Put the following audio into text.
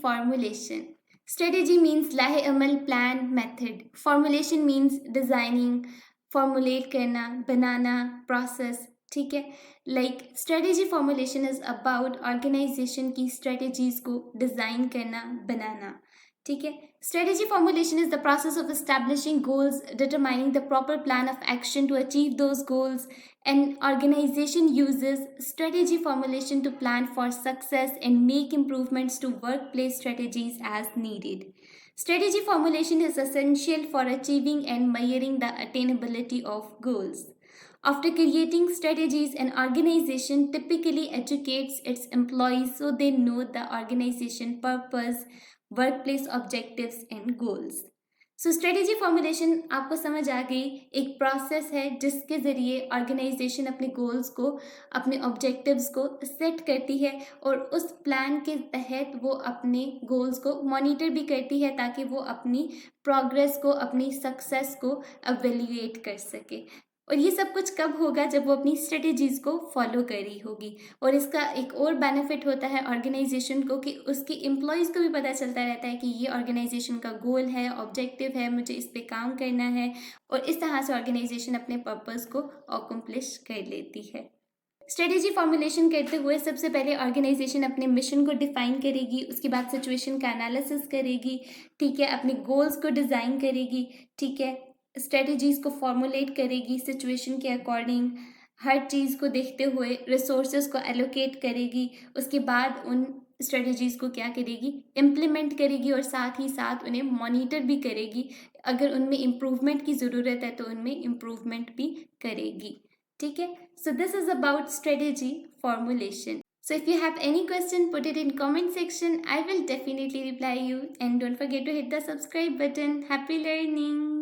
formulation. Strategy means लाहे अमल, plan, method. Formulation means designing, formulate करना, बनाना, process. ठीक है, like strategy formulation is about organization की strategies को design करना, बनाना. ठीक है, strategy formulation is the process of establishing goals, determining the proper plan of action to achieve those goals. An organization uses strategy formulation to plan for success and make improvements to workplace strategies as needed. Strategy formulation is essential for achieving and measuring the attainability of goals. After creating strategies, an organization typically educates its employees so they know the organization purpose, workplace objectives and goals. So strategy formulation आपको समझ आ गई, एक process है जिसके ज़रिए organisation अपने goals को, अपने ऑब्जेक्टिव्स को सेट करती है और उस प्लान के तहत वो अपने गोल्स को मॉनिटर भी करती है ताकि वो अपनी प्रोग्रेस को, अपनी सक्सेस को एवेल्यूएट कर सके. और ये सब कुछ कब होगा? जब वो अपनी स्ट्रेटेजीज़ को फॉलो कर रही होगी. और इसका एक और बेनिफिट होता है ऑर्गेनाइजेशन को कि उसके एम्प्लॉयज़ को भी पता चलता रहता है कि ये ऑर्गेनाइजेशन का गोल है, ऑब्जेक्टिव है, मुझे इस पे काम करना है. और इस तरह से ऑर्गेनाइजेशन अपने पर्पस को अकम्प्लिश कर लेती है. स्ट्रेटेजी फॉर्मुलेशन करते हुए सबसे पहले ऑर्गेनाइजेशन अपने मिशन को डिफाइन करेगी, उसके बाद सिचुएशन का एनालिसिस करेगी, ठीक है, अपने गोल्स को डिज़ाइन करेगी, ठीक है, स्ट्रेटजीज़ को फॉर्मुलेट करेगी सिचुएशन के अकॉर्डिंग, हर चीज़ को देखते हुए रिसोर्सेज को एलोकेट करेगी. उसके बाद उन स्ट्रेटजीज़ को क्या करेगी? इम्प्लीमेंट करेगी और साथ ही साथ उन्हें मॉनिटर भी करेगी. अगर उनमें इम्प्रूवमेंट की ज़रूरत है तो उनमें इम्प्रूवमेंट भी करेगी. ठीक है, so this is about strategy formulation. So if you have any question, put it in comment section. I will definitely reply you, and don't forget to hit the subscribe button. Happy learning.